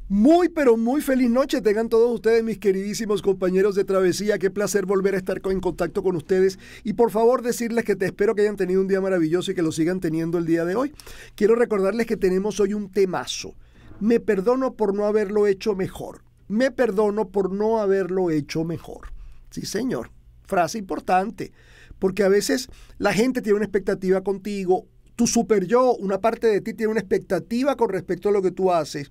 Muy, pero muy feliz noche tengan todos ustedes, mis queridísimos compañeros de travesía. Qué placer volver a estar en contacto con ustedes. Y por favor decirles que espero que hayan tenido un día maravilloso y que lo sigan teniendo el día de hoy. Quiero recordarles que tenemos hoy un temazo. Me perdono por no haberlo hecho mejor. Me perdono por no haberlo hecho mejor. Sí, señor. Frase importante. Porque a veces la gente tiene una expectativa contigo. Tu super yo, una parte de ti tiene una expectativa con respecto a lo que tú haces.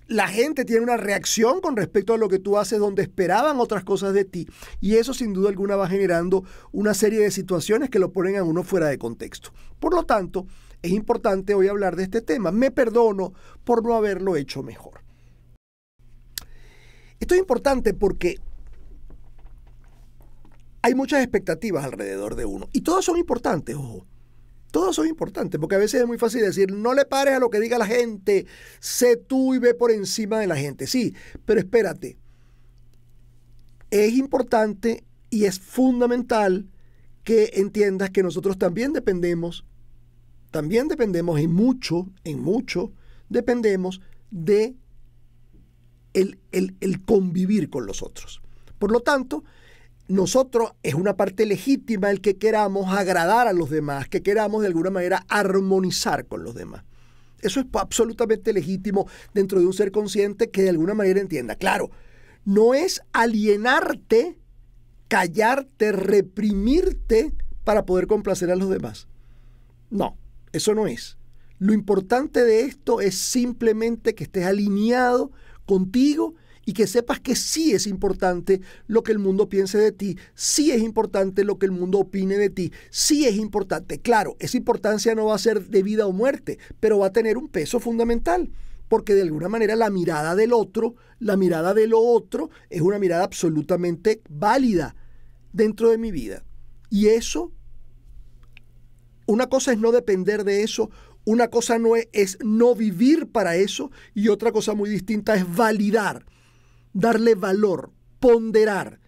La gente tiene una reacción con respecto a lo que tú haces donde esperaban otras cosas de ti y eso sin duda alguna va generando una serie de situaciones que lo ponen a uno fuera de contexto. Por lo tanto, es importante hoy hablar de este tema. Me perdono por no haberlo hecho mejor. Esto es importante porque hay muchas expectativas alrededor de uno y todas son importantes, ojo. Todos son importantes, porque a veces es muy fácil decir, no le pares a lo que diga la gente, sé tú y ve por encima de la gente. Sí, pero espérate. Es importante y es fundamental que entiendas que nosotros también dependemos y mucho, dependemos de el convivir con los otros. Por lo tanto, nosotros es una parte legítima el que queramos agradar a los demás, que queramos de alguna manera armonizar con los demás. Eso es absolutamente legítimo dentro de un ser consciente que de alguna manera entienda. Claro, no es alienarte, callarte, reprimirte para poder complacer a los demás. No, eso no es. Lo importante de esto es simplemente que estés alineado contigo y que sepas que sí es importante lo que el mundo piense de ti, sí es importante lo que el mundo opine de ti, sí es importante. Claro, esa importancia no va a ser de vida o muerte, pero va a tener un peso fundamental, porque de alguna manera la mirada del otro, la mirada de lo otro, es una mirada absolutamente válida dentro de mi vida. Y eso, una cosa es no depender de eso, una cosa es no vivir para eso, y otra cosa muy distinta es validar, darle valor, ponderar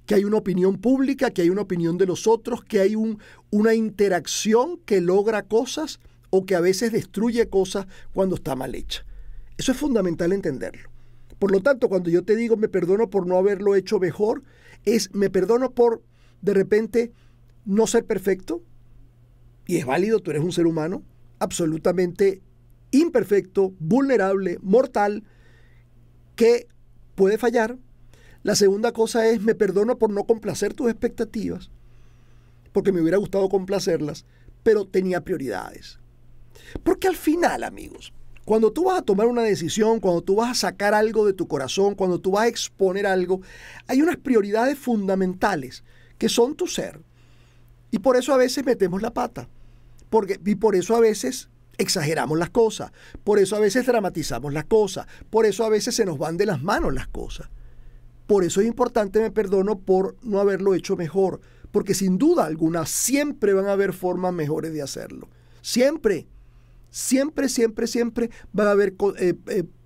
que hay una opinión pública, que hay una opinión de los otros, que hay una interacción que logra cosas o que a veces destruye cosas cuando está mal hecha. Eso es fundamental entenderlo. Por lo tanto, cuando yo te digo me perdono por no haberlo hecho mejor, me perdono por de repente no ser perfecto, y es válido, tú eres un ser humano absolutamente imperfecto, vulnerable, mortal, que puede fallar. La segunda cosa es, me perdono por no complacer tus expectativas, porque me hubiera gustado complacerlas, pero tenía prioridades. Porque al final, amigos, cuando tú vas a tomar una decisión, cuando tú vas a sacar algo de tu corazón, cuando tú vas a exponer algo, hay unas prioridades fundamentales que son tu ser. Y por eso a veces metemos la pata. Y por eso a veces exageramos las cosas, por eso a veces dramatizamos las cosas, por eso a veces se nos van de las manos las cosas. Por eso es importante, me perdono por no haberlo hecho mejor, porque sin duda alguna siempre van a haber formas mejores de hacerlo. Siempre van a haber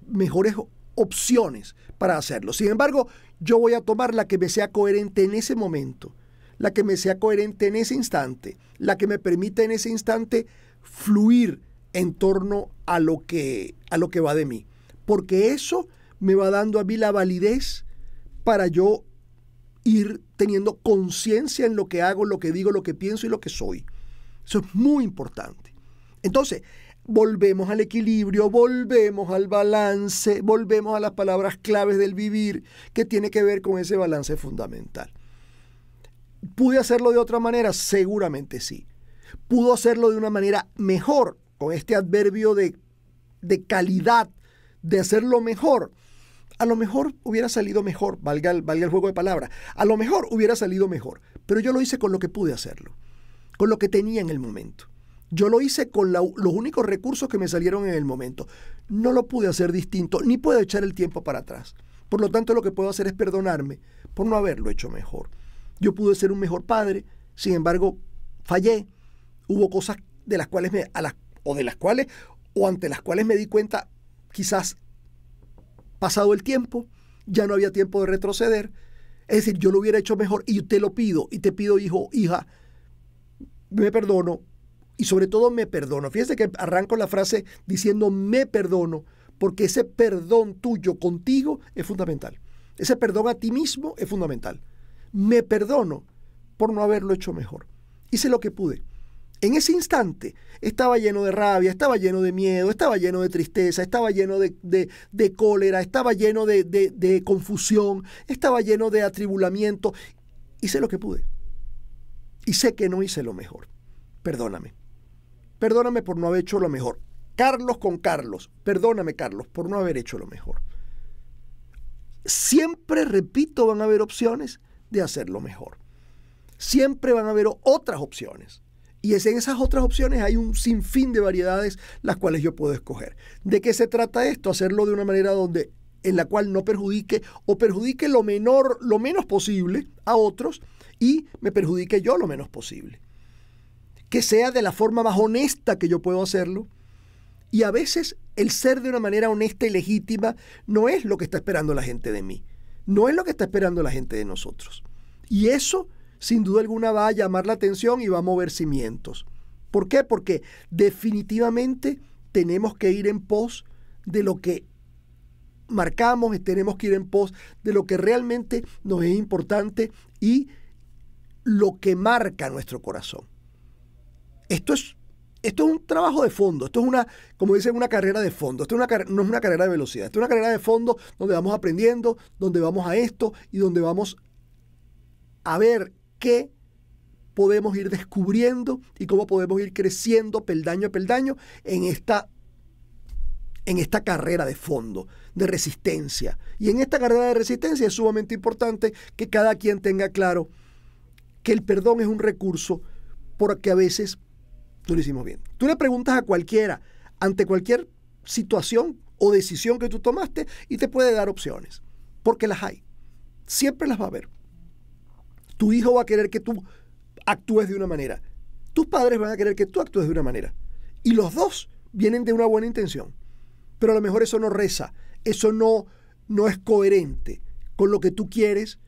mejores opciones para hacerlo. Sin embargo, yo voy a tomar la que me sea coherente en ese momento, la que me sea coherente en ese instante, la que me permita en ese instante fluir en torno a lo que va de mí. Porque eso me va dando a mí la validez para yo ir teniendo conciencia en lo que hago, lo que digo, lo que pienso y lo que soy. Eso es muy importante. Entonces, volvemos al equilibrio, volvemos al balance, volvemos a las palabras claves del vivir, que tiene que ver con ese balance fundamental. ¿Pude hacerlo de otra manera? Seguramente sí. ¿Pudo hacerlo de una manera mejor? Con este adverbio de calidad, de hacerlo mejor. A lo mejor hubiera salido mejor, valga el juego de palabras. A lo mejor hubiera salido mejor, pero yo lo hice con lo que pude hacerlo, con lo que tenía en el momento. Yo lo hice con los únicos recursos que me salieron en el momento. No lo pude hacer distinto, ni puedo echar el tiempo para atrás. Por lo tanto, lo que puedo hacer es perdonarme por no haberlo hecho mejor. Yo pude ser un mejor padre, sin embargo, fallé. Hubo cosas ante las cuales me di cuenta, quizás pasado el tiempo, ya no había tiempo de retroceder. Es decir, yo lo hubiera hecho mejor y te lo pido, y te pido, hijo, hija, me perdono, y sobre todo me perdono. Fíjense que arranco la frase diciendo me perdono porque ese perdón tuyo contigo es fundamental. Ese perdón a ti mismo es fundamental. Me perdono por no haberlo hecho mejor. Hice lo que pude. En ese instante estaba lleno de rabia, estaba lleno de miedo, estaba lleno de tristeza, estaba lleno de cólera, estaba lleno de confusión, estaba lleno de atribulamiento. Hice lo que pude. Y sé que no hice lo mejor. Perdóname. Perdóname por no haber hecho lo mejor. Carlos con Carlos. Perdóname, Carlos, por no haber hecho lo mejor. Siempre, repito, van a haber opciones de hacerlo mejor. Siempre van a haber otras opciones. Y en esas otras opciones hay un sinfín de variedades las cuales yo puedo escoger. ¿De qué se trata esto? Hacerlo de una manera en la cual no perjudique o perjudique lo menos posible a otros y me perjudique yo lo menos posible. Que sea de la forma más honesta que yo puedo hacerlo. Y a veces el ser de una manera honesta y legítima no es lo que está esperando la gente de mí. No es lo que está esperando la gente de nosotros. Y eso, sin duda alguna, va a llamar la atención y va a mover cimientos. ¿Por qué? Porque definitivamente tenemos que ir en pos de lo que marcamos, tenemos que ir en pos de lo que realmente nos es importante y lo que marca nuestro corazón. Esto es un trabajo de fondo, esto es como dicen, una carrera de fondo. No es una carrera de velocidad, esto es una carrera de fondo donde vamos aprendiendo, donde vamos a esto y donde vamos a ver qué podemos ir descubriendo y cómo podemos ir creciendo peldaño a peldaño en esta carrera de fondo, de resistencia. Y en esta carrera de resistencia es sumamente importante que cada quien tenga claro que el perdón es un recurso porque a veces no lo hicimos bien. Tú le preguntas a cualquiera ante cualquier situación o decisión que tú tomaste y te puede dar opciones, porque las hay. Siempre las va a haber. Tu hijo va a querer que tú actúes de una manera. Tus padres van a querer que tú actúes de una manera. Y los dos vienen de una buena intención. Pero a lo mejor eso no reza, eso no es coherente con lo que tú quieres,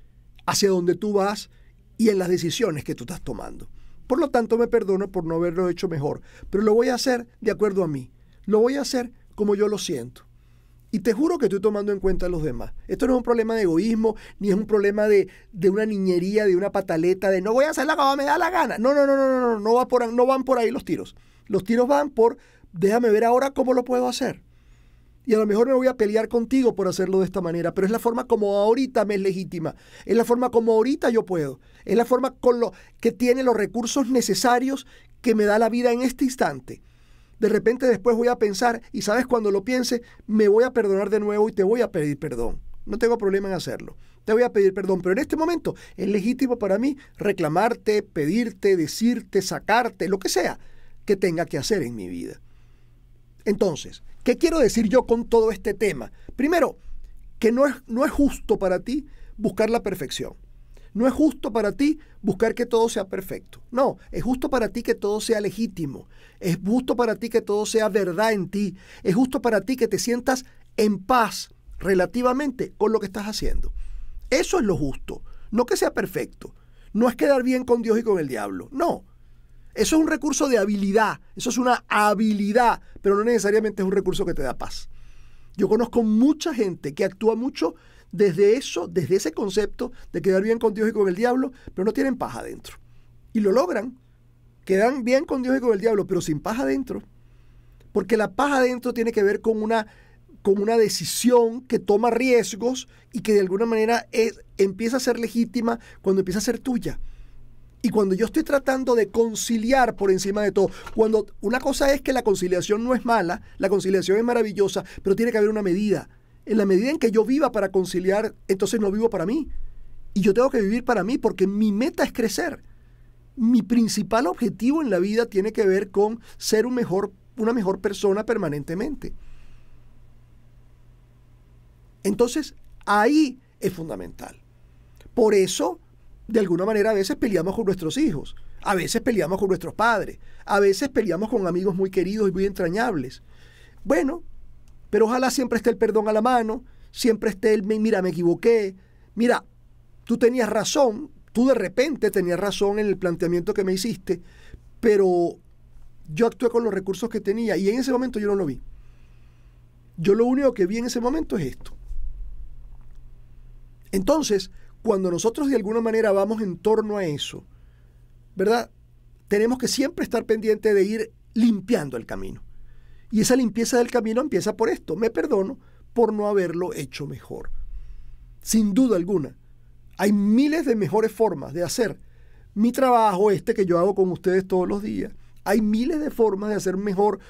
hacia donde tú vas y en las decisiones que tú estás tomando. Por lo tanto, me perdono por no haberlo hecho mejor, pero lo voy a hacer de acuerdo a mí. Lo voy a hacer como yo lo siento. Y te juro que estoy tomando en cuenta a los demás. Esto no es un problema de egoísmo, ni es un problema de una niñería, de una pataleta, de no voy a hacerla como me da la gana. No van por ahí los tiros. Los tiros van por, déjame ver ahora cómo lo puedo hacer. Y a lo mejor me voy a pelear contigo por hacerlo de esta manera, pero es la forma como ahorita me es legítima. Es la forma como ahorita yo puedo. Es la forma que tiene los recursos necesarios que me da la vida en este instante. De repente después voy a pensar, y sabes, cuando lo piense, me voy a perdonar de nuevo y te voy a pedir perdón. No tengo problema en hacerlo. Te voy a pedir perdón, pero en este momento es legítimo para mí reclamarte, pedirte, decirte, sacarte, lo que sea que tenga que hacer en mi vida. Entonces, ¿qué quiero decir yo con todo este tema? Primero, que no es justo para ti buscar la perfección. No es justo para ti buscar que todo sea perfecto. No, es justo para ti que todo sea legítimo. Es justo para ti que todo sea verdad en ti. Es justo para ti que te sientas en paz relativamente con lo que estás haciendo. Eso es lo justo. No que sea perfecto. No es quedar bien con Dios y con el diablo. No. Eso es un recurso de habilidad. Eso es una habilidad, pero no necesariamente es un recurso que te da paz. Yo conozco mucha gente que actúa mucho desde ese concepto de quedar bien con Dios y con el diablo, pero no tienen paz adentro. Y lo logran. Quedan bien con Dios y con el diablo, pero sin paz adentro. Porque la paz adentro tiene que ver con una decisión que toma riesgos y que de alguna manera empieza a ser legítima cuando empieza a ser tuya. Y cuando yo estoy tratando de conciliar por encima de todo, cuando una cosa es que la conciliación no es mala, la conciliación es maravillosa, pero tiene que haber una medida. En la medida en que yo viva para conciliar, entonces no vivo para mí. Y yo tengo que vivir para mí porque mi meta es crecer. Mi principal objetivo en la vida tiene que ver con ser una mejor persona permanentemente. Entonces, ahí es fundamental. Por eso, de alguna manera, a veces peleamos con nuestros hijos, a veces peleamos con nuestros padres, a veces peleamos con amigos muy queridos y muy entrañables. Bueno, pero ojalá siempre esté el perdón a la mano, siempre esté mira, me equivoqué, mira, tú tenías razón, tú de repente tenías razón en el planteamiento que me hiciste, pero yo actué con los recursos que tenía y en ese momento yo no lo vi. Yo lo único que vi en ese momento es esto. Entonces, cuando nosotros de alguna manera vamos en torno a eso, ¿verdad? Tenemos que siempre estar pendientes de ir limpiando el camino. Y esa limpieza del camino empieza por esto. Me perdono por no haberlo hecho mejor. Sin duda alguna, hay miles de mejores formas de hacer mi trabajo, que yo hago con ustedes todos los días. Hay miles de formas de ser mejor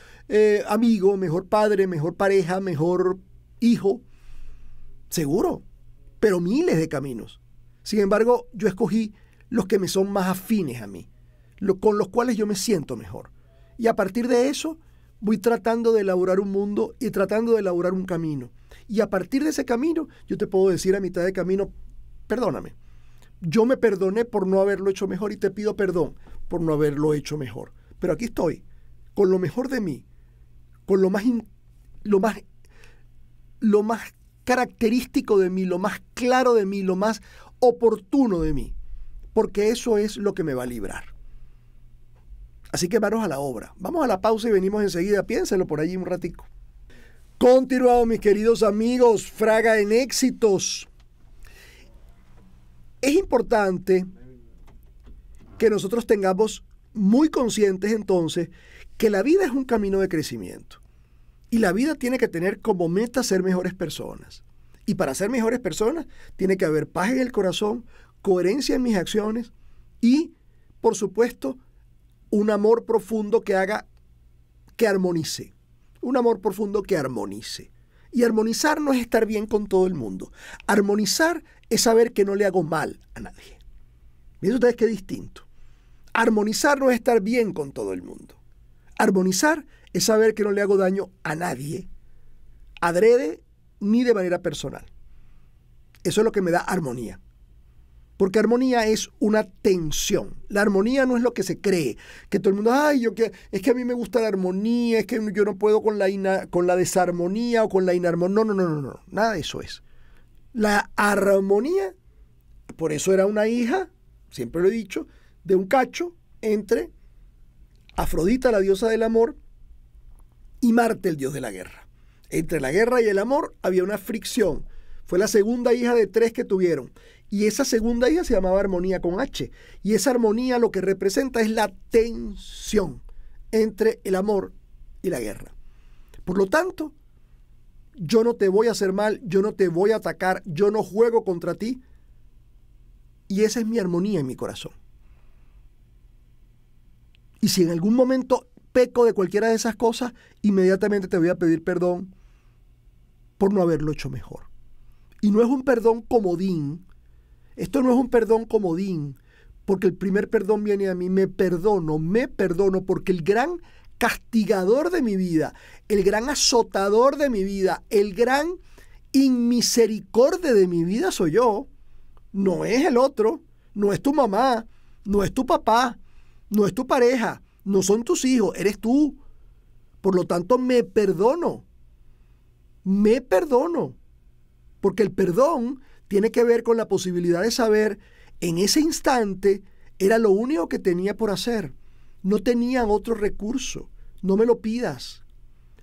amigo, mejor padre, mejor pareja, mejor hijo. Seguro, pero miles de caminos. Sin embargo, yo escogí los que me son más afines a mí, con los cuales yo me siento mejor. Y a partir de eso, voy tratando de elaborar un mundo y tratando de elaborar un camino. Y a partir de ese camino, yo te puedo decir a mitad de camino, perdóname. Yo me perdoné por no haberlo hecho mejor y te pido perdón por no haberlo hecho mejor. Pero aquí estoy, con lo mejor de mí, con lo más característico de mí, lo más claro de mí, lo más oportuno de mí. Porque eso es lo que me va a librar. Así que manos a la obra. Vamos a la pausa y venimos enseguida. Piénselo por allí un ratico. Continuamos, mis queridos amigos. Fraga en éxitos. Es importante que nosotros tengamos muy conscientes entonces que la vida es un camino de crecimiento. Y la vida tiene que tener como meta ser mejores personas. Y para ser mejores personas tiene que haber paz en el corazón, coherencia en mis acciones y, por supuesto, un amor profundo que haga que armonice. Un amor profundo que armonice. Y armonizar no es estar bien con todo el mundo. Armonizar es saber que no le hago mal a nadie. Miren ustedes qué distinto. Armonizar no es estar bien con todo el mundo. Armonizar es saber que no le hago daño a nadie, adrede ni de manera personal. Eso es lo que me da armonía. Porque armonía es una tensión. La armonía no es lo que se cree. Que todo el mundo, es que a mí me gusta la armonía, es que yo no puedo con la desarmonía o con la inarmonía. No. Nada de eso es. La armonía, por eso era una hija, siempre lo he dicho, de un cacho entre Afrodita, la diosa del amor, y Marte, el dios de la guerra. Entre la guerra y el amor había una fricción. Fue la segunda hija de 3 que tuvieron. Y esa segunda hija se llamaba Armonía con H. Y esa armonía lo que representa es la tensión entre el amor y la guerra. Por lo tanto, yo no te voy a hacer mal, yo no te voy a atacar, yo no juego contra ti. Y esa es mi armonía en mi corazón. Y si en algún momento peco de cualquiera de esas cosas, inmediatamente te voy a pedir perdón por no haberlo hecho mejor. Y no es un perdón comodín. Esto no es un perdón comodín, porque el primer perdón viene a mí. Me perdono, porque el gran castigador de mi vida, el gran azotador de mi vida, el gran inmisericordia de mi vida soy yo. No es el otro, no es tu mamá, no es tu papá, no es tu pareja, no son tus hijos, eres tú. Por lo tanto, me perdono, porque el perdón tiene que ver con la posibilidad de saber, en ese instante, era lo único que tenía por hacer. No tenía otro recurso. No me lo pidas.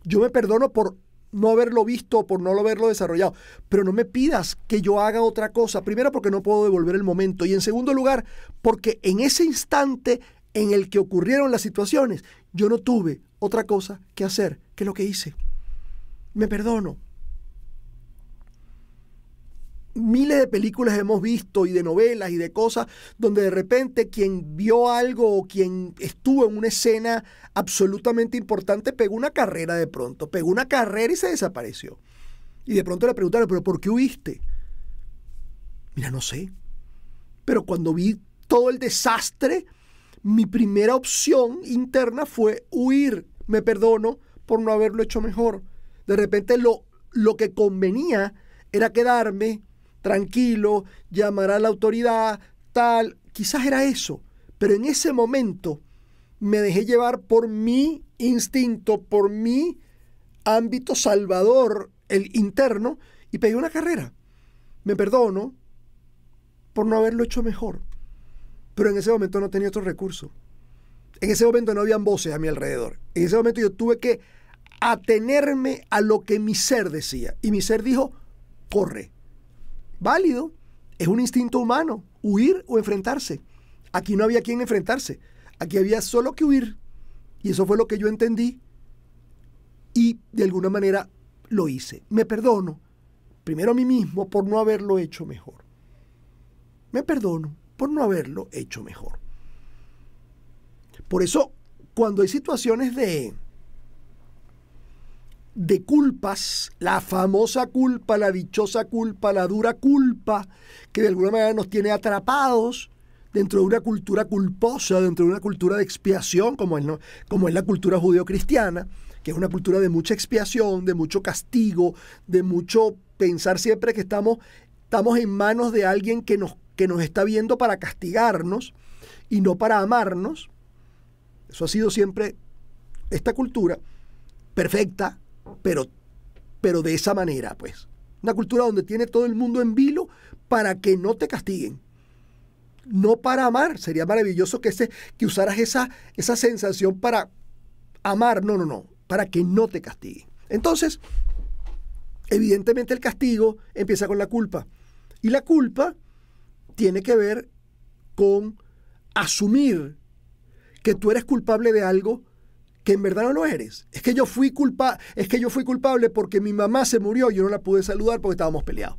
Yo me perdono por no haberlo visto, por no haberlo desarrollado. Pero no me pidas que yo haga otra cosa. Primero, porque no puedo devolver el momento. Y en segundo lugar, porque en ese instante en el que ocurrieron las situaciones, yo no tuve otra cosa que hacer que lo que hice. Me perdono. Miles de películas hemos visto y de novelas y de cosas donde de repente quien vio algo o quien estuvo en una escena absolutamente importante pegó una carrera de pronto, pegó una carrera y se desapareció. Y de pronto le preguntaron, ¿pero por qué huiste? Mira, no sé. Pero cuando vi todo el desastre, mi primera opción interna fue huir. Me perdono por no haberlo hecho mejor. De repente lo que convenía era quedarme tranquilo, llamar a la autoridad, tal. Quizás era eso. Pero en ese momento me dejé llevar por mi instinto, por mi ámbito salvador, el interno, y pegué una carrera. Me perdono por no haberlo hecho mejor. Pero en ese momento no tenía otro recurso. En ese momento no habían voces a mi alrededor. En ese momento yo tuve que atenerme a lo que mi ser decía. Y mi ser dijo, corre. Válido. Es un instinto humano, huir o enfrentarse. Aquí no había quien enfrentarse. Aquí había solo que huir. Y eso fue lo que yo entendí. Y de alguna manera lo hice. Me perdono. Primero a mí mismo por no haberlo hecho mejor. Me perdono por no haberlo hecho mejor. Por eso, cuando hay situaciones de culpas, la famosa culpa, la dichosa culpa, la dura culpa, que de alguna manera nos tiene atrapados dentro de una cultura culposa, dentro de una cultura de expiación, como es la cultura judeocristiana, que es una cultura de mucha expiación, de mucho castigo, de mucho pensar siempre que estamos en manos de alguien que nos está viendo para castigarnos y no para amarnos. Eso ha sido siempre esta cultura perfecta, pero de esa manera, pues. Una cultura donde tiene todo el mundo en vilo para que no te castiguen. No para amar. Sería maravilloso que usaras esa sensación para amar. No. Para que no te castiguen. Entonces, evidentemente el castigo empieza con la culpa. Y la culpa tiene que ver con asumir que tú eres culpable de algo que en verdad no lo eres. Es que yo fui culpable porque mi mamá se murió y yo no la pude saludar porque estábamos peleados.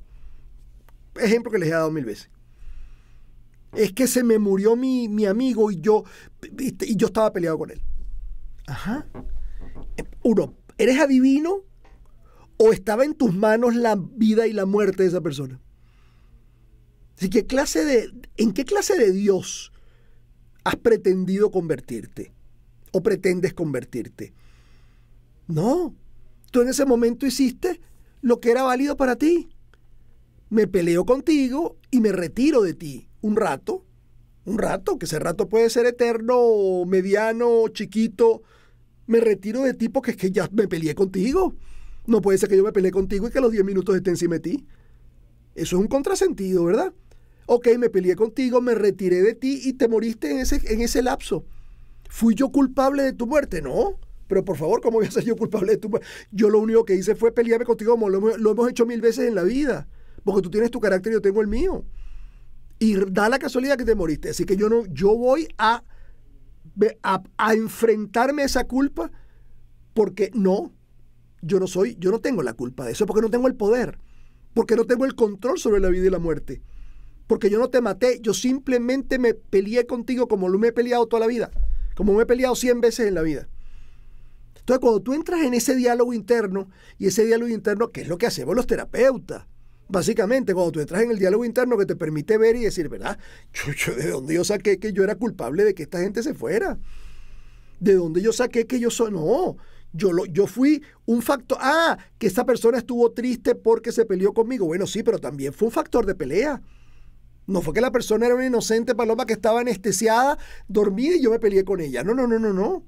Ejemplo que les he dado 1000 veces. Es que se me murió mi amigo y yo estaba peleado con él. Ajá. Uno, ¿eres adivino o estaba en tus manos la vida y la muerte de esa persona? Así que ¿en qué clase de Dios has pretendido convertirte? ¿O pretendes convertirte? No. Tú en ese momento hiciste lo que era válido para ti. Me peleo contigo y me retiro de ti un rato, que ese rato puede ser eterno, mediano, chiquito. Me retiro de ti porque es que ya me peleé contigo. No puede ser que yo me peleé contigo y que a los 10 minutos esté encima de ti. Eso es un contrasentido, ¿verdad? Ok, me peleé contigo, me retiré de ti y te moriste en ese lapso. ¿Fui yo culpable de tu muerte? No. Pero por favor, ¿cómo voy a ser yo culpable de tu muerte? Yo lo único que hice fue pelearme contigo como lo hemos hecho 1000 veces en la vida. Porque tú tienes tu carácter y yo tengo el mío. Y da la casualidad que te moriste. Así que yo voy a enfrentarme a esa culpa porque yo no tengo la culpa de eso, porque no tengo el poder, porque no tengo el control sobre la vida y la muerte, porque yo no te maté, yo simplemente me peleé contigo como lo me he peleado toda la vida, como me he peleado 100 veces en la vida. Entonces, cuando tú entras en ese diálogo interno, y ese diálogo interno, ¿qué es lo que hacemos los terapeutas? Básicamente, cuando tú entras en el diálogo interno que te permite ver y decir, ¿verdad? ¿De dónde yo saqué que yo era culpable de que esta gente se fuera? ¿De dónde yo saqué que yo soy? No, yo fui un factor. Que esta persona estuvo triste porque se peleó conmigo. Bueno, sí, pero también fue un factor de pelea. No fue que la persona era una inocente paloma que estaba anestesiada, dormida y yo me peleé con ella. No.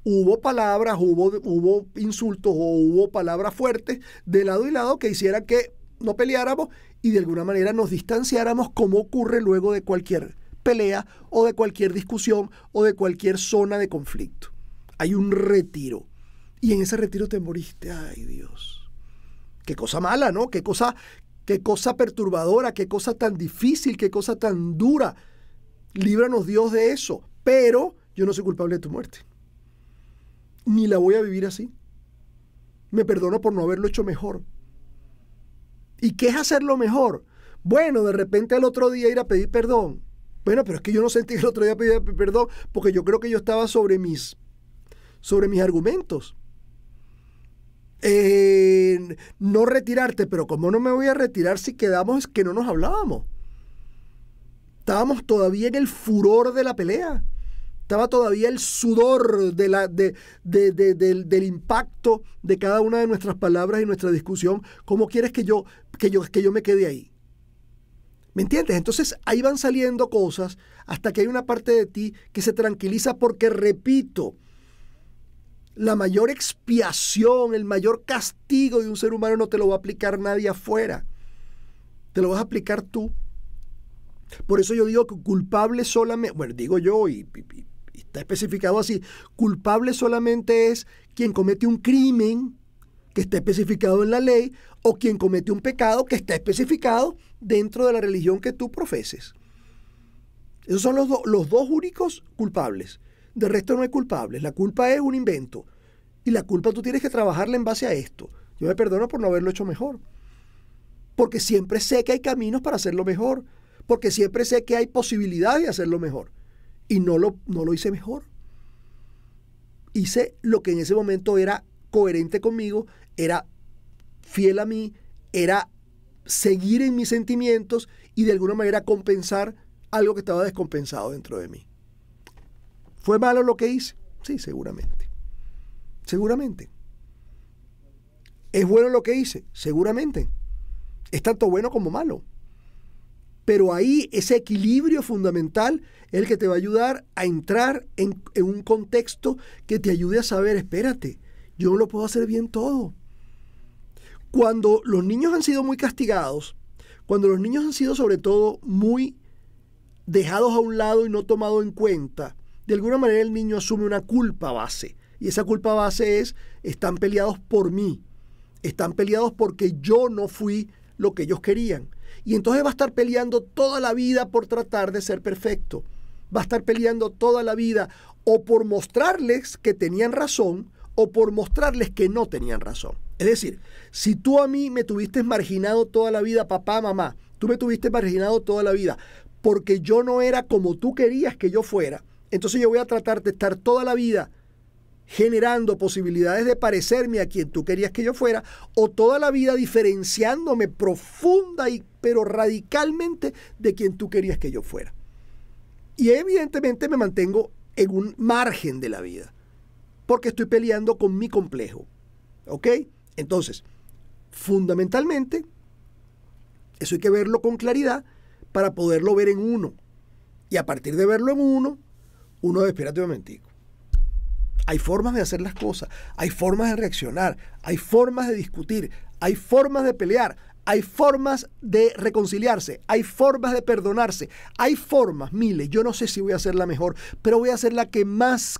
Hubo palabras, hubo insultos o hubo palabras fuertes de lado y lado que hicieran que no peleáramos y de alguna manera nos distanciáramos, como ocurre luego de cualquier pelea o de cualquier discusión o de cualquier zona de conflicto. Hay un retiro y en ese retiro te moriste. Ay, Dios. Qué cosa mala, ¿no? Qué cosa perturbadora, qué cosa tan difícil, qué cosa tan dura. Líbranos, Dios, de eso. Pero yo no soy culpable de tu muerte. Ni la voy a vivir así. Me perdono por no haberlo hecho mejor. ¿Y qué es hacerlo mejor? Bueno, de repente al otro día ir a pedir perdón. Bueno, pero es que yo no sentí que el otro día pedía perdón porque yo creo que yo estaba sobre mis argumentos. No retirarte, pero ¿cómo no me voy a retirar si quedamos que no nos hablábamos? Estábamos todavía en el furor de la pelea. Estaba todavía el sudor del impacto de cada una de nuestras palabras y nuestra discusión. ¿Cómo quieres que yo me quede ahí? ¿Me entiendes? Entonces ahí van saliendo cosas hasta que hay una parte de ti que se tranquiliza porque, repito, la mayor expiación, el mayor castigo de un ser humano no te lo va a aplicar nadie afuera. Te lo vas a aplicar tú. Por eso yo digo que culpable solamente, bueno, digo yo y está especificado así. Culpable solamente es quien comete un crimen que está especificado en la ley o quien comete un pecado que está especificado dentro de la religión que tú profeses. Esos son los dos únicos culpables. De resto no hay culpables. La culpa es un invento. Y la culpa tú tienes que trabajarla en base a esto. Yo me perdono por no haberlo hecho mejor. Porque siempre sé que hay caminos para hacerlo mejor. Porque siempre sé que hay posibilidades de hacerlo mejor. Y no lo hice mejor. Hice lo que en ese momento era coherente conmigo, era fiel a mí, era seguir en mis sentimientos y de alguna manera compensar algo que estaba descompensado dentro de mí. ¿Fue malo lo que hice? Sí, seguramente. Seguramente. ¿Es bueno lo que hice? Seguramente. Es tanto bueno como malo. Pero ahí ese equilibrio fundamental es el que te va a ayudar a entrar en un contexto que te ayude a saber, espérate, yo no lo puedo hacer bien todo. Cuando los niños han sido muy castigados, cuando los niños han sido sobre todo muy dejados a un lado y no tomados en cuenta, de alguna manera el niño asume una culpa base. Y esa culpa base es, están peleados por mí, están peleados porque yo no fui lo que ellos querían. Y entonces va a estar peleando toda la vida por tratar de ser perfecto. Va a estar peleando toda la vida o por mostrarles que tenían razón o por mostrarles que no tenían razón. Es decir, si tú a mí me tuviste marginado toda la vida, papá, mamá, tú me tuviste marginado toda la vida porque yo no era como tú querías que yo fuera, entonces yo voy a tratar de estar toda la vida generando posibilidades de parecerme a quien tú querías que yo fuera, o toda la vida diferenciándome profunda pero radicalmente de quien tú querías que yo fuera. Y evidentemente me mantengo en un margen de la vida, porque estoy peleando con mi complejo. ¿Ok? Entonces, fundamentalmente, eso hay que verlo con claridad para poderlo ver en uno. Y a partir de verlo en uno, espérate un momentico. Hay formas de hacer las cosas, hay formas de reaccionar, hay formas de discutir, hay formas de pelear, hay formas de reconciliarse, hay formas de perdonarse, hay formas, miles. Yo no sé si voy a hacer la mejor, pero voy a hacer la que más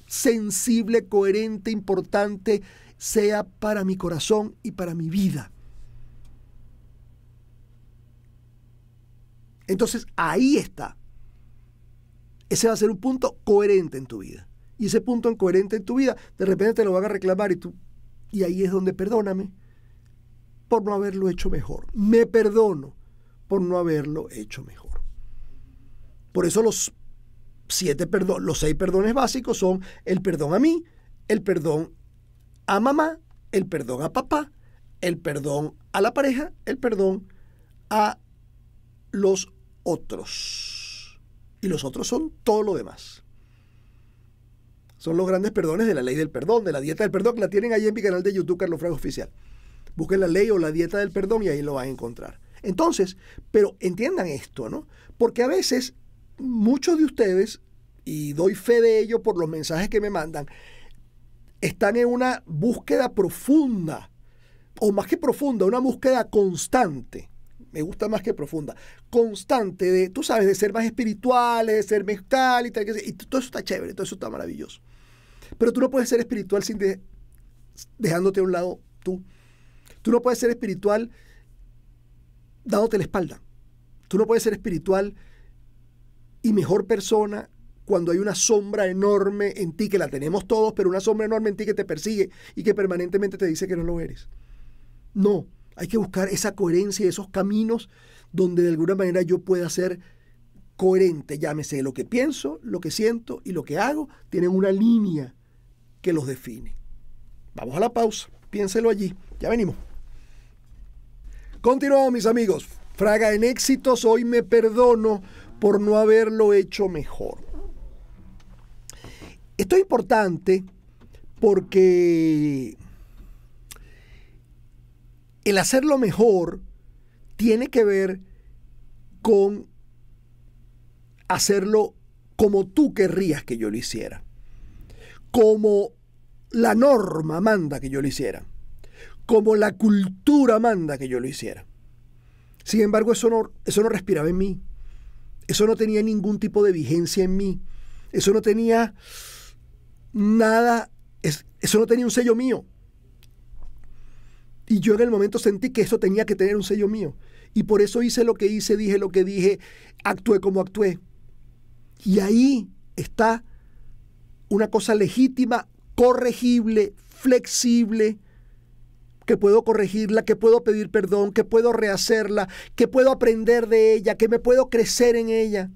sensible, coherente, importante sea para mi corazón y para mi vida. Entonces ahí está. Ese va a ser un punto coherente en tu vida. Y ese punto incoherente en tu vida, de repente te lo van a reclamar y ahí es donde perdóname por no haberlo hecho mejor. Me perdono por no haberlo hecho mejor. Por eso los 6 perdones básicos son el perdón a mí, el perdón a mamá, el perdón a papá, el perdón a la pareja, el perdón a los otros. Y los otros son todo lo demás. Son los grandes perdones de la ley del perdón, de la dieta del perdón, que la tienen ahí en mi canal de YouTube, Carlos Fraga Oficial. Busquen la ley o la dieta del perdón y ahí lo van a encontrar. Entonces, pero entiendan esto, ¿no? Porque a veces muchos de ustedes, y doy fe de ello por los mensajes que me mandan, están en una búsqueda profunda, o más que profunda, una búsqueda constante. Me gusta más que profunda, constante de, tú sabes, de ser más espirituales, de ser más tal y tal, y todo eso está chévere, todo eso está maravilloso. Pero tú no puedes ser espiritual dejándote a un lado tú. Tú no puedes ser espiritual dándote la espalda. Tú no puedes ser espiritual y mejor persona cuando hay una sombra enorme en ti, que la tenemos todos, pero una sombra enorme en ti que te persigue y que permanentemente te dice que no lo eres. No. Hay que buscar esa coherencia, esos caminos donde de alguna manera yo pueda ser coherente. Llámese lo que pienso, lo que siento y lo que hago, tienen una línea que los define. Vamos a la pausa, piénselo allí, ya venimos. Continuamos, mis amigos. Fraga en éxitos, hoy me perdono por no haberlo hecho mejor. Esto es importante porque el hacerlo mejor tiene que ver con hacerlo como tú querrías que yo lo hiciera, como la norma manda que yo lo hiciera, como la cultura manda que yo lo hiciera. Sin embargo, eso no respiraba en mí, eso no tenía ningún tipo de vigencia en mí, Eso no tenía nada, eso no tenía un sello mío. Y yo en el momento sentí que eso tenía que tener un sello mío. Y por eso hice lo que hice, dije lo que dije, actué como actué. Y ahí está una cosa legítima, corregible, flexible, que puedo corregirla, que puedo pedir perdón, que puedo rehacerla, que puedo aprender de ella, que me puedo crecer en ella,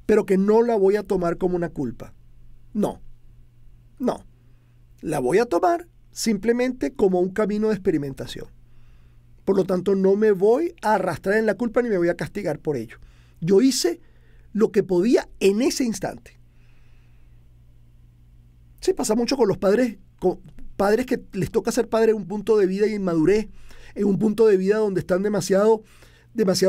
pero que no la voy a tomar como una culpa. No, no. La voy a tomar simplemente como un camino de experimentación. Por lo tanto, no me voy a arrastrar en la culpa ni me voy a castigar por ello. Yo hice lo que podía en ese instante. Sí, pasa mucho con los padres que les toca ser padres en un punto de vida y inmadurez, en un punto de vida donde están demasiado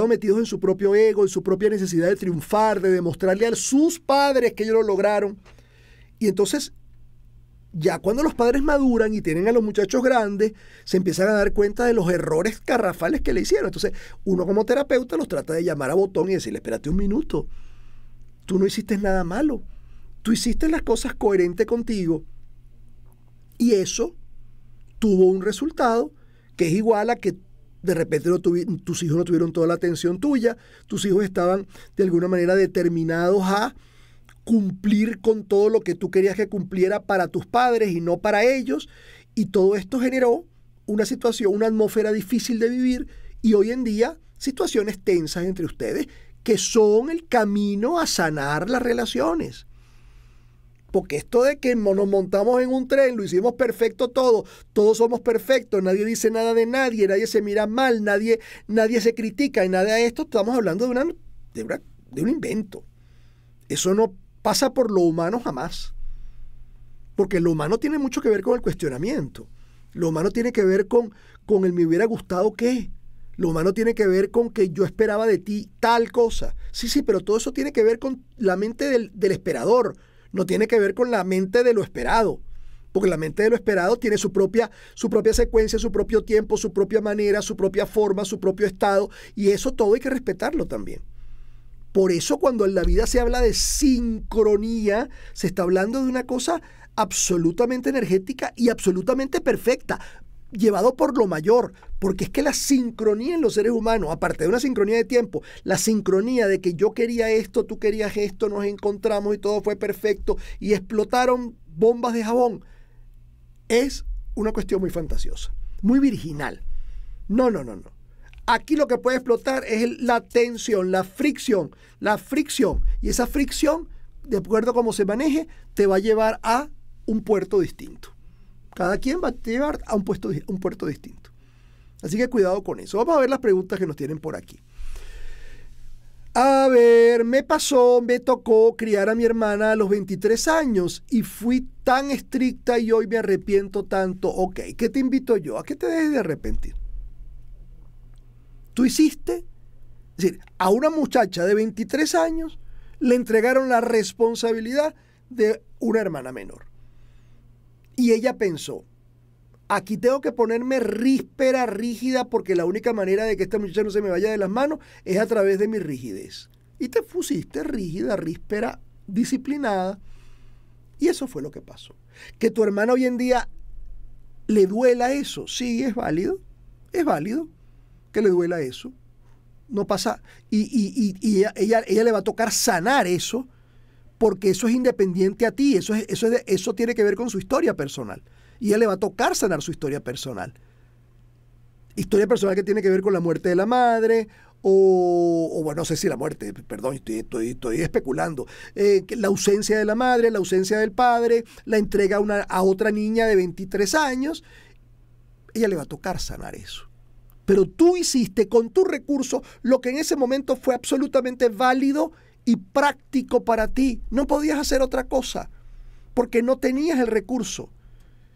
metidos en su propio ego, en su propia necesidad de triunfar, de demostrarle a sus padres que ellos lo lograron. Y entonces, ya cuando los padres maduran y tienen a los muchachos grandes, se empiezan a dar cuenta de los errores garrafales que le hicieron. Entonces, uno como terapeuta los trata de llamar a botón y decirle, espérate un minuto, tú no hiciste nada malo. Tú hiciste las cosas coherentes contigo y eso tuvo un resultado que es igual a que de repente tus hijos no tuvieron toda la atención tuya, tus hijos estaban de alguna manera determinados a cumplir con todo lo que tú querías que cumpliera para tus padres y no para ellos, y todo esto generó una situación, una atmósfera difícil de vivir y hoy en día situaciones tensas entre ustedes que son el camino a sanar las relaciones. Porque esto de que nos montamos en un tren, lo hicimos perfecto todos somos perfectos, nadie dice nada de nadie, nadie se mira mal, nadie se critica y nada de esto, estamos hablando de un invento. Eso no pasa por lo humano jamás. Porque lo humano tiene mucho que ver con el cuestionamiento. Lo humano tiene que ver con el me hubiera gustado qué. Lo humano tiene que ver con que yo esperaba de ti tal cosa. Sí, pero todo eso tiene que ver con la mente del esperador. No tiene que ver con la mente de lo esperado, porque la mente de lo esperado tiene su propia secuencia, su propio tiempo, su propia manera, su propia forma, su propio estado, y eso todo hay que respetarlo también. Por eso cuando en la vida se habla de sincronía, se está hablando de una cosa absolutamente energética y absolutamente perfecta, llevado por lo mayor, porque es que la sincronía en los seres humanos, aparte de una sincronía de tiempo, la sincronía de que yo quería esto, tú querías esto, nos encontramos y todo fue perfecto y explotaron bombas de jabón, es una cuestión muy fantasiosa, muy virginal. No. Aquí lo que puede explotar es la tensión, la fricción, y esa fricción, de acuerdo a cómo se maneje, te va a llevar a un puerto distinto. Cada quien va a llevar a un puerto distinto. Así que cuidado con eso. Vamos a ver las preguntas que nos tienen por aquí. A ver, me tocó criar a mi hermana a los 23 años y fui tan estricta y hoy me arrepiento tanto. Ok, ¿qué te invito yo? A que te dejes de arrepentir. Tú hiciste, es decir, a una muchacha de 23 años le entregaron la responsabilidad de una hermana menor. Y ella pensó, aquí tengo que ponerme ríspera, rígida, porque la única manera de que esta muchacha no se me vaya de las manos es a través de mi rigidez. Y te pusiste rígida, ríspera, disciplinada. Y eso fue lo que pasó. Que tu hermana hoy en día le duela eso. Sí, es válido que le duela eso. No pasa. Y ella le va a tocar sanar eso, porque eso es independiente a ti, eso tiene que ver con su historia personal. Y a ella le va a tocar sanar su historia personal. Historia personal que tiene que ver con la muerte de la madre, o bueno, no sé si la muerte, perdón, estoy especulando. La ausencia de la madre, la ausencia del padre, la entrega a otra niña de 23 años. Ella le va a tocar sanar eso. Pero tú hiciste con tu recurso lo que en ese momento fue absolutamente válido y práctico para ti. No podías hacer otra cosa porque no tenías el recurso.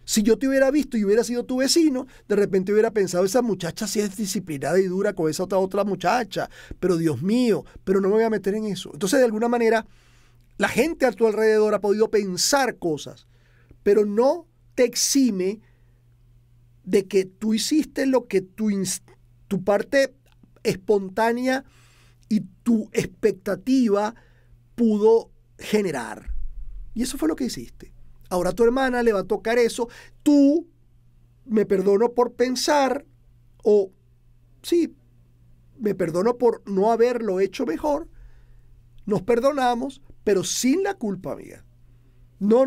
Si yo te hubiera visto y hubiera sido tu vecino, de repente hubiera pensado, esa muchacha sí es disciplinada y dura con esa otra muchacha, pero Dios mío, pero no me voy a meter en eso. Entonces, de alguna manera, la gente a tu alrededor ha podido pensar cosas, pero no te exime de que tú hiciste lo que tu parte espontánea y tu expectativa pudo generar. Y eso fue lo que hiciste. Ahora a tu hermana le va a tocar eso. Tú, me perdono por pensar, o sí, me perdono por no haberlo hecho mejor. Nos perdonamos, pero sin la culpa mía. No,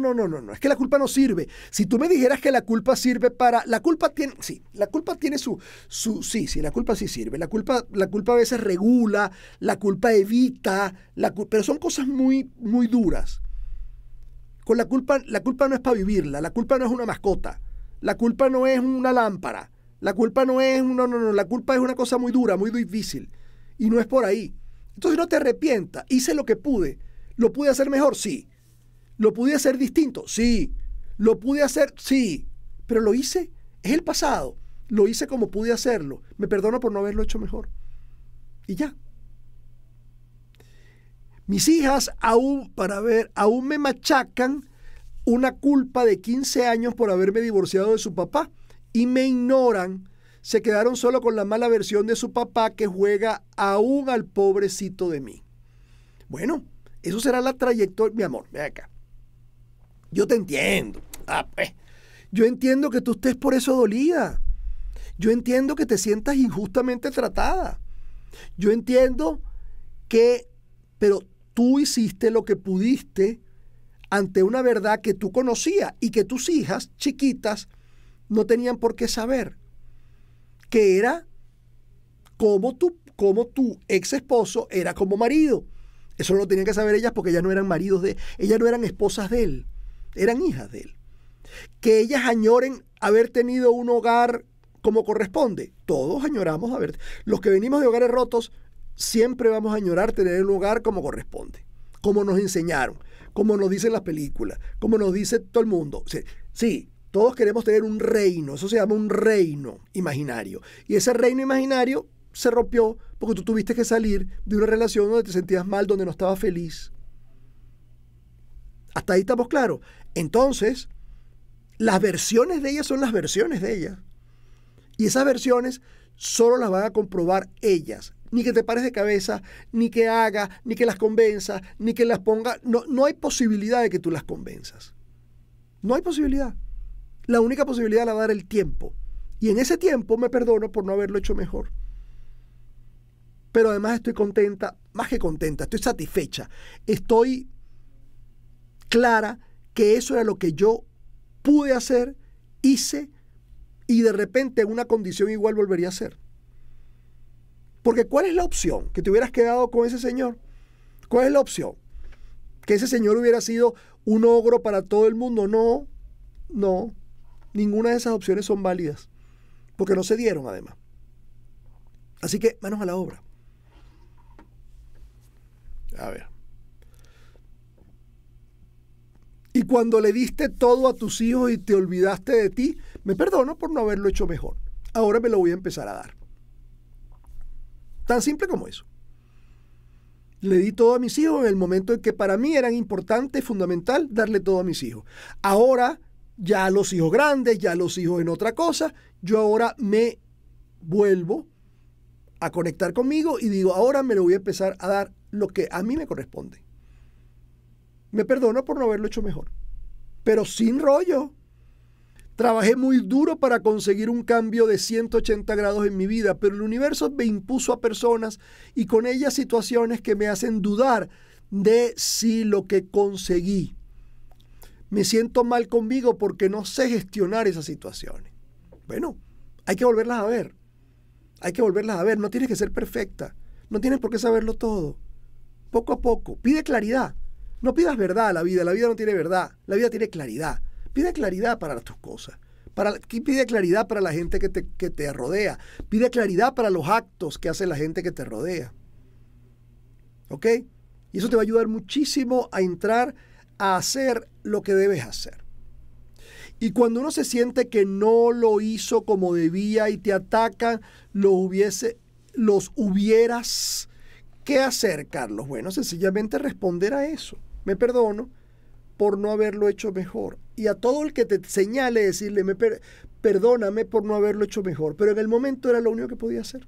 es que la culpa no sirve. Si tú me dijeras que la culpa sirve para... La culpa tiene... Sí, la culpa tiene sí, la culpa sí sirve. La culpa a veces regula, la culpa evita, pero son cosas muy, muy duras. Con la culpa no es para vivirla, la culpa no es una mascota, la culpa no es una lámpara, la culpa no es... No, la culpa es una cosa muy dura, muy difícil. Y no es por ahí. Entonces no te arrepientas. Hice lo que pude. ¿Lo pude hacer mejor? Sí. ¿Lo pude hacer distinto? Sí. ¿Lo pude hacer? Sí. Pero lo hice. Es el pasado. Lo hice como pude hacerlo. Me perdono por no haberlo hecho mejor. Y ya. Mis hijas aún me machacan una culpa de 15 años por haberme divorciado de su papá. Y me ignoran. Se quedaron solo con la mala versión de su papá que juega aún al pobrecito de mí. Bueno, eso será la trayectoria. Mi amor, ven acá. Yo te entiendo. Pues. Yo entiendo que tú estés por eso dolida. Yo entiendo que te sientas injustamente tratada. Yo entiendo que, pero tú hiciste lo que pudiste ante una verdad que tú conocías y que tus hijas chiquitas no tenían por qué saber. Que era como tu ex esposo era como marido. Eso no lo tenían que saber ellas porque ellas no eran ellas no eran esposas de él, eran hijas de él. Que ellas añoren haber tenido un hogar como corresponde. Todos añoramos los que venimos de hogares rotos, siempre vamos a añorar tener un hogar como corresponde, como nos enseñaron, como nos dicen las películas, como nos dice todo el mundo. Sí, todos queremos tener un reino, eso se llama un reino imaginario. Y ese reino imaginario se rompió porque tú tuviste que salir de una relación donde te sentías mal, donde no estabas feliz. Hasta ahí estamos claros. Entonces, las versiones de ellas son las versiones de ellas. Y esas versiones solo las van a comprobar ellas. Ni que te pares de cabeza, ni que hagas, ni que las convenzas, ni que las pongas. No hay posibilidad de que tú las convenzas. No hay posibilidad. La única posibilidad la va a dar el tiempo. Y en ese tiempo me perdono por no haberlo hecho mejor. Pero además estoy contenta, más que contenta, estoy satisfecha. Estoy clara que eso era lo que yo pude hacer, hice, y de repente en una condición igual volvería a hacer. Porque ¿cuál es la opción? ¿Que te hubieras quedado con ese señor? ¿Cuál es la opción? ¿Que ese señor hubiera sido un ogro para todo el mundo? No. Ninguna de esas opciones son válidas. Porque no se dieron además. Así que manos a la obra. A ver. Y cuando le diste todo a tus hijos y te olvidaste de ti, me perdono por no haberlo hecho mejor. Ahora me lo voy a empezar a dar. Tan simple como eso. Le di todo a mis hijos en el momento en que para mí era importante, fundamental, darle todo a mis hijos. Ahora, ya los hijos grandes, ya los hijos en otra cosa, yo ahora me vuelvo a conectar conmigo y digo, ahora me lo voy a empezar a dar lo que a mí me corresponde. Me perdono por no haberlo hecho mejor, pero sin rollo. Trabajé muy duro para conseguir un cambio de 180 grados en mi vida, pero el universo me impuso a personas y con ellas situaciones que me hacen dudar de si lo que conseguí. Me siento mal conmigo porque no sé gestionar esas situaciones. Bueno, hay que volverlas a ver. Hay que volverlas a ver. No tienes que ser perfecta. No tienes por qué saberlo todo. Poco a poco. Pide claridad. No pidas verdad a la vida. La vida no tiene verdad. La vida tiene claridad. Pide claridad para tus cosas. Pide claridad para la gente que te rodea. Pide claridad para los actos que hace la gente que te rodea. ¿Ok? Y eso te va a ayudar muchísimo a entrar a hacer lo que debes hacer. Y cuando uno se siente que no lo hizo como debía y te atacan los hubieras, ¿qué hacer, Carlos? Bueno, sencillamente responder a eso. Me perdono por no haberlo hecho mejor. Y a todo el que te señale, decirle, perdóname por no haberlo hecho mejor. Pero en el momento era lo único que podía hacer.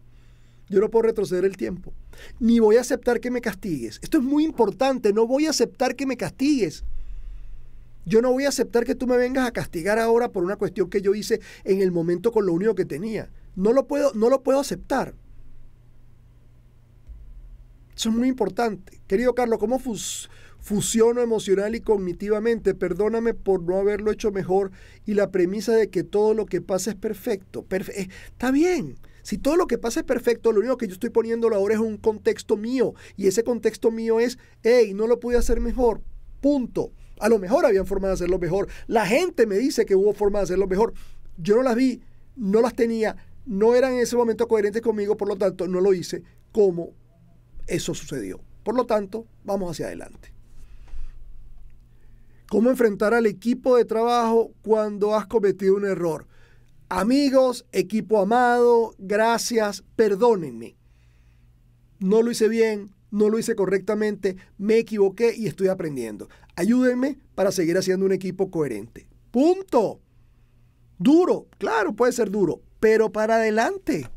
Yo no puedo retroceder el tiempo. Ni voy a aceptar que me castigues. Esto es muy importante. No voy a aceptar que me castigues. Yo no voy a aceptar que tú me vengas a castigar ahora por una cuestión que yo hice en el momento con lo único que tenía. No lo puedo aceptar. Eso es muy importante. Querido Carlos, ¿cómo fusiono emocional y cognitivamente? Perdóname por no haberlo hecho mejor y la premisa de que todo lo que pasa es perfecto. Está bien. Si todo lo que pasa es perfecto, lo único que yo estoy poniéndolo ahora es un contexto mío. Y ese contexto mío es, hey, no lo pude hacer mejor. Punto. A lo mejor habían formas de hacerlo mejor. La gente me dice que hubo formas de hacerlo mejor. Yo no las vi, no las tenía, no eran en ese momento coherentes conmigo, por lo tanto, no lo hice como eso sucedió. Por lo tanto, vamos hacia adelante. ¿Cómo enfrentar al equipo de trabajo cuando has cometido un error? Amigos, equipo amado, gracias, perdónenme. No lo hice bien, no lo hice correctamente, me equivoqué y estoy aprendiendo. Ayúdenme para seguir haciendo un equipo coherente. Punto. Duro, claro, puede ser duro, pero para adelante.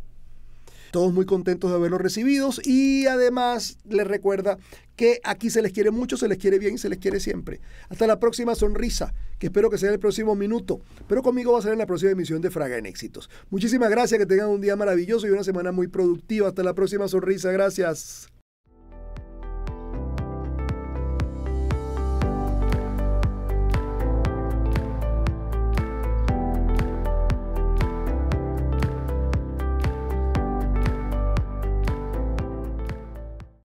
Todos muy contentos de haberlos recibidos y además les recuerda que aquí se les quiere mucho, se les quiere bien y se les quiere siempre. Hasta la próxima sonrisa, que espero que sea en el próximo minuto, pero conmigo va a ser en la próxima emisión de Fraga en Éxitos. Muchísimas gracias, que tengan un día maravilloso y una semana muy productiva. Hasta la próxima sonrisa, gracias.